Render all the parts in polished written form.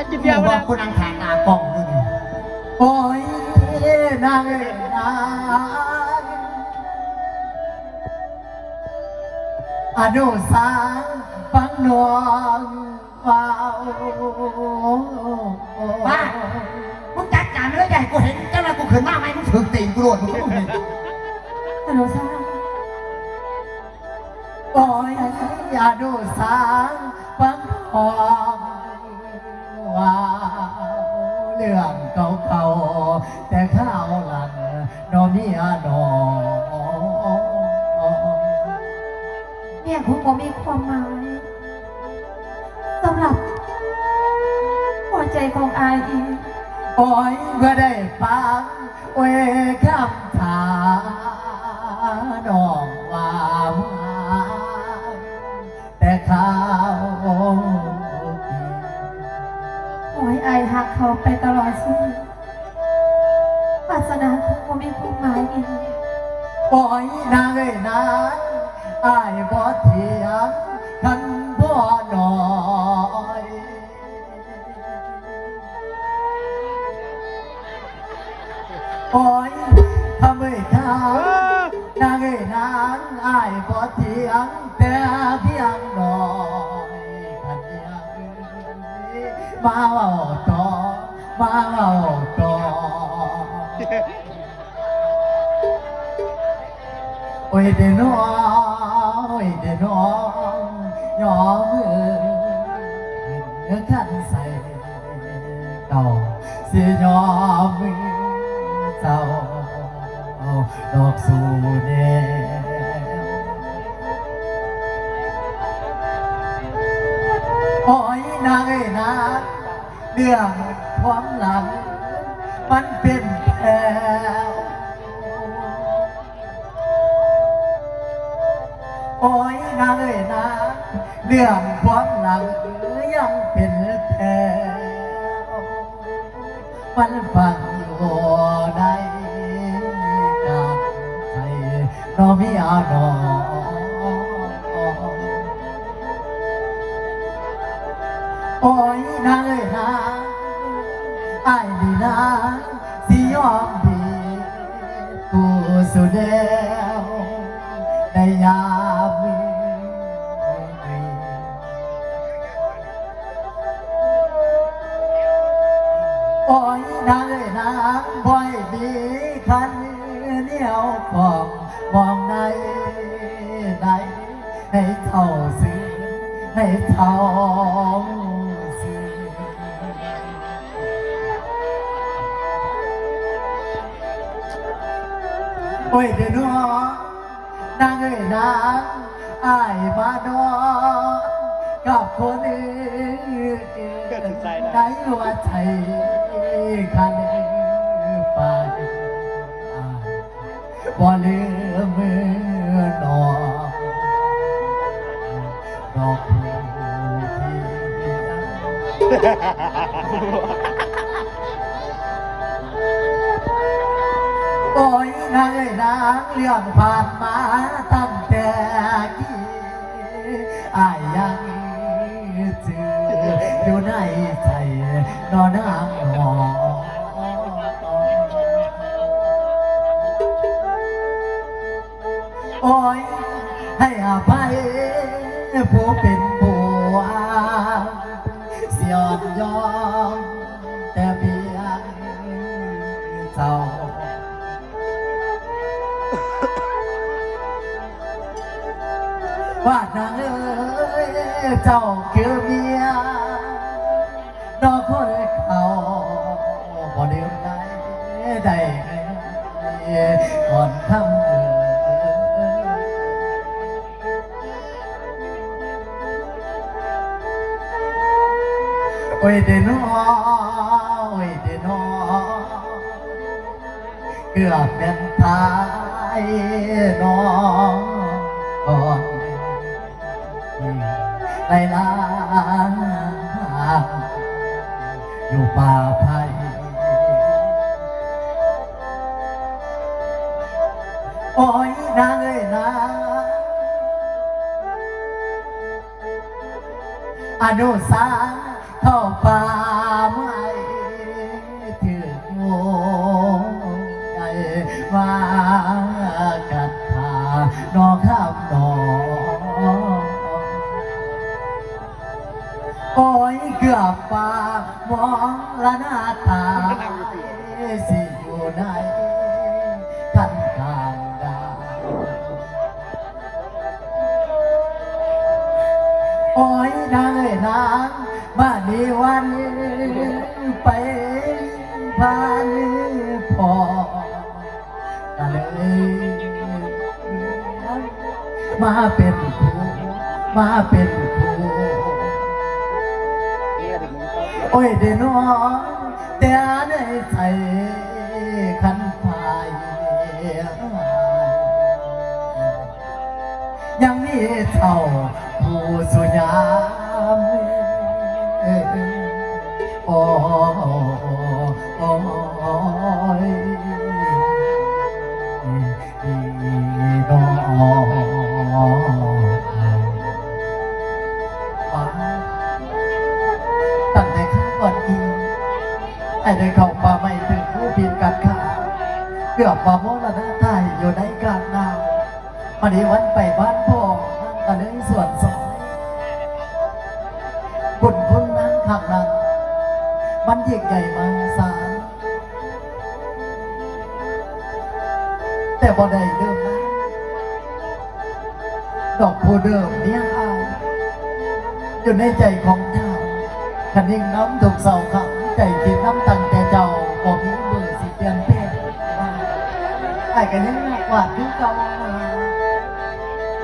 กินเบียร์ บ มา อกคนนั่งถ่ายตากล้องด้วยนี่โอ้ยนางเอ้ยนางอนุสารฟังนวงว้าวบ้ามึงจัดการไม่ได้ใหญ่กูเห็นเจ้าหน้ากูเขินมากไหมมึงถึงตีนกูโดนมึงก็มึงเห็น ฮัลโหลซ่า โอ้ยอย่าดูสางฟังทองว้าวเรื่องเก่าๆแต่ข้าวหลังนอมีอาดอ เนี่ยคุณผมมีความหมายสำหรับหัวใจของอายอีก โอ้ยก็ได้ฟังเวคำถามน้องว่ามาแต่ข้าวพี่ ขอให้อายหักเขาไปตลอดชีวิตปรารถนาของผมมีความหมายอีก โอ้ยนางเอ้ยนางอายบ่เถียงคันบ่หน่อยโอ้ยทำไมทางนางเอ้ยนางอายบ่เถียงแต่เพียงหน่อยคันยังมาเว้าต่อมาเว้าต่อ โอ้ยเดน้องโอ้ยเดน้องยอมมือเห็นขันใส่เก่าเสียยอมมือเจ้าดอกสู่แนโอ้ยนางเอ้ยนางเรื่องความหลังมันเป็นแผล โอ้ยนางเอ้ยนางเรื่องความหลังยังเป็นแผลมันฝังอยู่ในกลางใจน้องมีอาดอโอ้ยนางเอ้ยนางไอ้ายนี่นางสิยอมดีกูสุดแล้วในยามนี้โอ้ยนางเอ้ยนางบ่อยดีคันเหนียวฟองมองในใดให้เท่าซื้อให้เท่าซื้อโอ้ยเดี๋ยวน้องนางเอ้ยนางอายมาดอนกับคนอื่นในหัวใจคันไปบ่ลืมมือนองดอกโอ้ยนางเอ้ยนางเรื่องผ่านมาตั้งแต่กี้อายยังจืออยู่ในใจนอนนางหอโอ้ยให้อภัยผู้เป็นผัวเสียมยอมแต่เพียงเจ้า ว่านางเอ้ยเจ้าคือเมียดอกคนเขาบ่เดิมได้ได้ก่อนทำโอ้ยเดนอโอ้ยเดนอเกือบเป็นตายน้องก่อนในลานอยู่ป่าไผ่โอ้ยนางเอ้ยนางอนุสาเข้าป่า ไม่ถือโง่ใจว่ากัดขานอข้ามนอโอ้ยเกือบปากมองละหน้าตาสิอยู่ไหนท่านกลางดาวโอ้ยนางเอ้ยนางบ้านนี้วันไปผ่านพอกันเลยมาเป็นครูมาเป็นครูโอ้ยเดน้องแต่ในใจขันพายยังมีเท่าผู้สุยามโอ้โอ้ยน้องตั้งแต่ข้างก่อนอีไอ้ได้เข้าป่าไม่ถึงผู้ผิดกันขาเกือบมาโมละนะไทยอยู่ในกลางนาวันนี้วันไปบ้านพ่อนั่งกันเลยส่วนสองบุญคุณนั่งขักนั้นมันยิ่งใหญ่มากสารแต่บ่ได้เดิมนะดอกผู้เดิมเนี่ยอายอยู่ในใจของเจ้าคันยิ่งน้ำถูกเสาขังใจกินน้ำตั้งแต่เจ้าบ่มีมือสิเปลี่ยนเพศไอ้กันยังหวาดถึงเก่า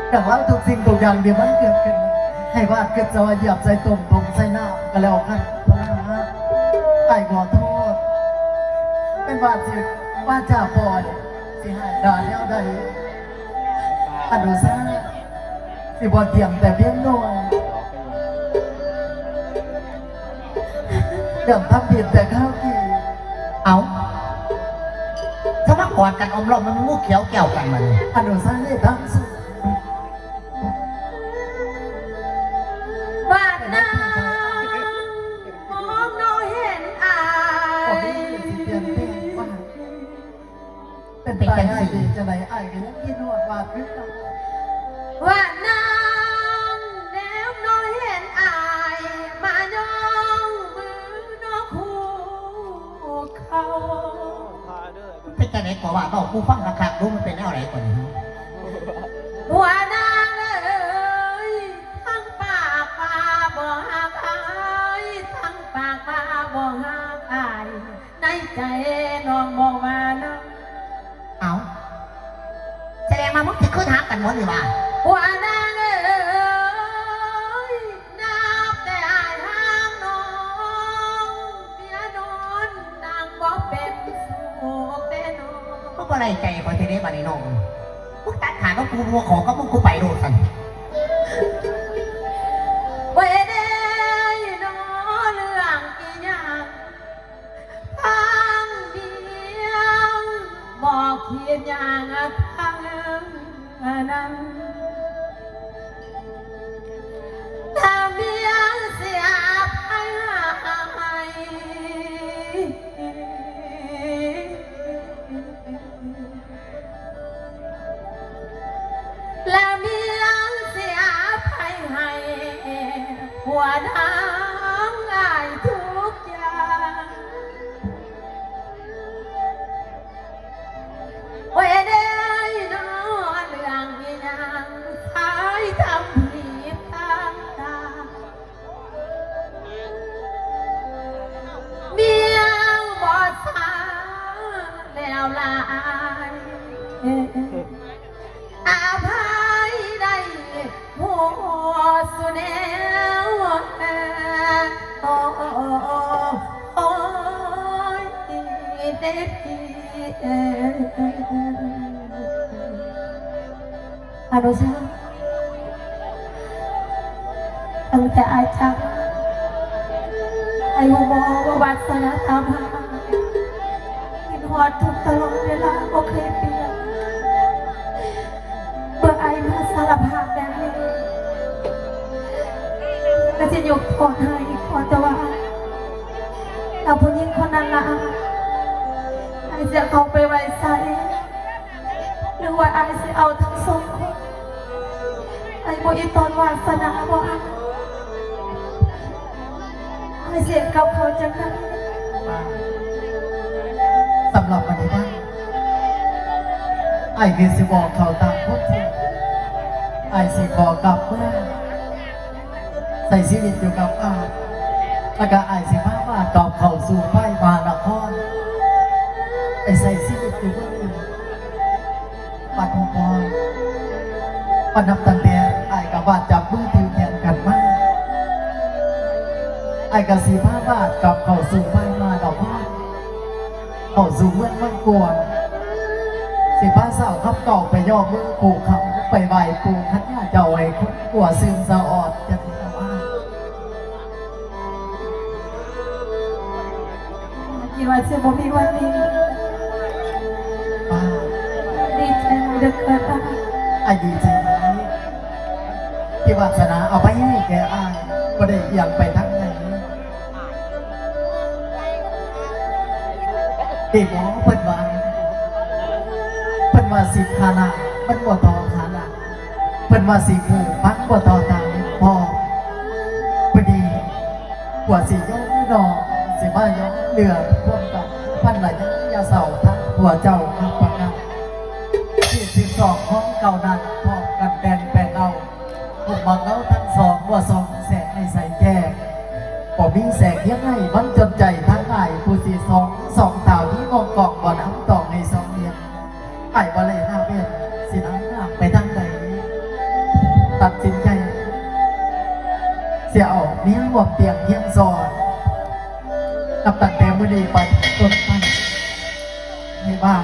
แต่ว่าทุกสิ่งทุกอย่างเดี๋ยวมันเกิดขึ้นให้วาดเกิดจะว่าเหยียบใส่ตุ่มตุ่มใส่หน้าก็แล้วกันไอ้ขอโทษเป็นบาดสิว่าจ่าปอยสิหายด่าแล้วใดอันดูซะสิบอเทียมแต่เพียงน้อยเดิมทำผิดแต่ข้าวกี่ เอาถ้ามากอดกันอมรอมมันงูเขียวแก้วกันมาเลย อันดูซะนี่ทั้งสุด บาดนางมองน้อยเห็นอาย เป็นตายไอ้ดีจะไหนไอ้ก็ยังกินหอดว่าคือกัน บาดนางแนวน้อยเห็นอายมายองมือน้องคู่เขา เป็นจะไหนกว่าว่าบอกกูฟังราคารู้มันเป็นอะไรก่อนนี้ หัวนางเอ้ยทั้งปากป่าบ่หักอายทั้งปากป่าบ่หักอายในใจน้องบ่ว่าน้อง เอาแสดงมามึงจะขึ้นหากันหมดหรือเปล่า หัวนางเอ้ยนับแต่อายทางน้องเมียนอนนางบ่เป็นสุขแต่น้อง มึงก็ไรใจคอยเทเดบันนี่น้องมึงตัดขาดก็กูรัวของก็มึงกูไปโดดสัน เว้ยเด้ยน้อเรื่องอีหยังพังเดียวบอกเพียงอย่างทางนั้นถ้าเบียงเสียภัยให้ และมียังเสียภัยให้หัวทางง่ายทุกอย่างเว้ยได้นอนเรื่องอีหยังสายทำผิดทางตาเมียงบอดสาแล้วลายอาภัยได้หัวสุแนวโอ้โอ้ยเด็ดอารุชาตั้งแต่อาจักอายุบอกว่าสนาตาพากินหัวทุกตลอดเวลาโอเคเปลี่ยนเมื่อไอ้มาสารภาพแบบนี้ก็จะยกโทษให้ขอแต่ว่า เอาผู้หญิงคนนั้นละไอ้จะเขาไปไว้ใส่หรือว่าไอ้จะเอาทั้งสองคนไอ้บ่อีตอนวาสนาบ่ไอ้เสียกับเขาจังนั้น สำหรับวันนี้บ้างไอ้คือสิบอกเขาตามพวกที่ไอ้สิบอกกลับเมื่อใส่ชีวิตอยู่กับอาแล้วก็ไอ้สิมาว่าตอบเขาสู่ไพ่มานครไอ้ใส่ชีวิตอยู่กับอื่นปัดหัวปอยปัดนับตั้งแต่ไอ้กับบ้านจับมือถือแทนกันมากไอ้กับสีผ้าบาทกับเขาสู่ไพ่มานครเขาสู่เมืองมันกวนสิผ้าสาวขับเก่าไปย่อมือปูเขาไปไหวปูขันหน้าเจ้าไอ้คนกลัวซึมสะออดจะมีคำว่า คิดว่าจะบ่มีวันนี้ ป้า ดีใจเหลือเกินอ่ะ ไอ้ดีใจที่วาสนาเอาไปให้แกอ้ายก็ได้อย่างไปทั้งไหนเด็กหมอเพิ่นว่าสิขานามันบ่ต่อขานาเพิ่นว่าสิผูพักบ่ต่อตามพ่อพอดีกว่าสิยกดอกสิมายกเหลือพวกกับพันหลายยาเสาทั้งหัวเจ้าทั้งปากกาที่12ของเก่านั้นพร้อมกันแดนแปลงเอาพวกบังเอาทั้งสองว่าสองแสงให้ใส่แก่บ่มีแสงยังไงมันจนใจทั้งหลายผู้สิสองเต่าที่มองกองบ่น้ำตองในสองเนียงไอ้บ่เลยหน้าเวียนสิน้ำไปทางใดตัดสินใจเสียออกเนี้ยหวบเตียงเทียงซอนนับตั้งแต่มื้อนี้ไปต้นไปให้บ้า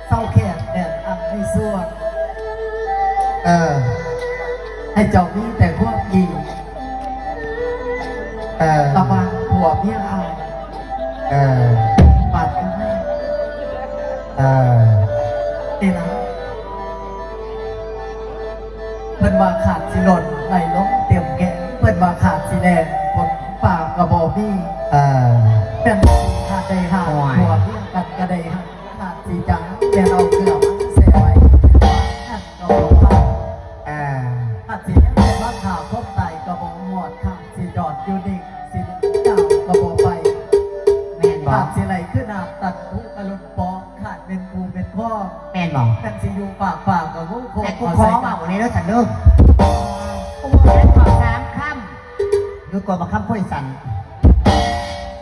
เศร้าแค่แดดอันไม่ส่วนให้เจ้านี้แต่พวกยิงระวังผัวเมียเอาปาดกันให้นี่นะเพิ่นว่าขาดสิหล่นไหลล้มเตรียมแกะเพิ่นว่าขาดสีแดงบนป่ากระบอกพี่เป็นขาดใจหาหัวเรียกกันกระไดหาขาดสีจังแต่เราเกือบเสียไว้ขาดกระบอกป่าขาดสียังแต่ว่าข่าวพบไตกระบอกหมวดขาดสีจอดอยู่ดิ่งสีเจ้ากระบอกไปขาดสีไหลขึ้นหนาตัดผู้กระลุนปองขาดเป็นกูเป็นพ่อ แม่นบอก แต่สีอยู่ปากกับงูโค แต่กูขอเบาในรถสันเลิกกูเล่นขอ3ค่ำดูกว่ามาค่ำพ่อยสัน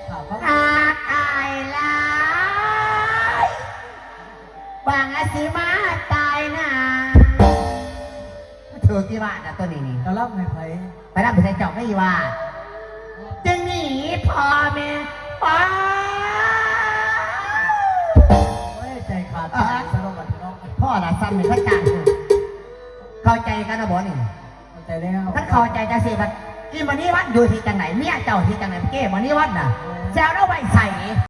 ถามว่า อาอายลายบางอาศิมาตายนะเธอกี่ว่าน่ะตัวนี้นี่ จะรับไม่ไผ่ ไปรับไปใส่จอกไม่ว่าจึงหนีพ่อแม่ป้า ใจขาดสนุกกับน้อง พ่อละซ้ำหนึ่งพระจันทร์เข้าใจกันนะบอนี่ ใจแล้ว ท่านเข้าใจจะสิบัดกินวันนี้วัดอยู่ที่จังไหนเมียเจ้าที่จังไหนเก้วันนี้วัดน่ะแซวแล้วไว้ใส่